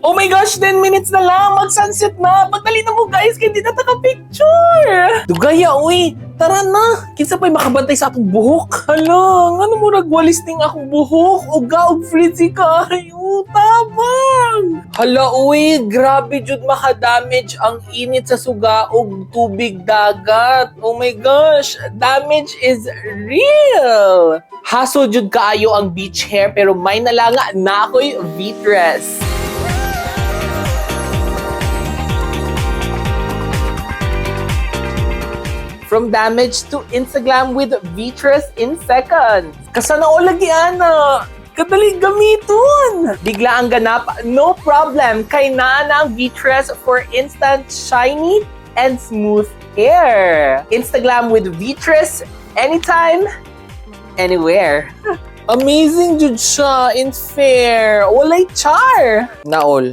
Oh my gosh, 10 minutes na lang. Mag-sunset na. Pagdali na mo guys, kaya di na taka-picture. Dugaya, uy. Tara na. Kinsa pa'y makabantay sa akong buhok. Hala, ano mo nagwalis ning akong buhok? Uga, frizzy kayo. Tabang. Hala, uy. Grabe jud maka-damage ang init sa suga o tubig dagat. Oh my gosh. Damage is real. Haso jud kaayo ang beach hair pero may nalanga na ako'y V-dress. From damage to Instagram with V-dress in seconds. Kasana o lagi ana. Kadali gamiton. Bigla ang ganap, no problem. Kay naa na ang V-dress for instant shiny and smooth hair. Instagram with V-dress anytime, anywhere. Amazing jud siya in fair. Walay char. Naol.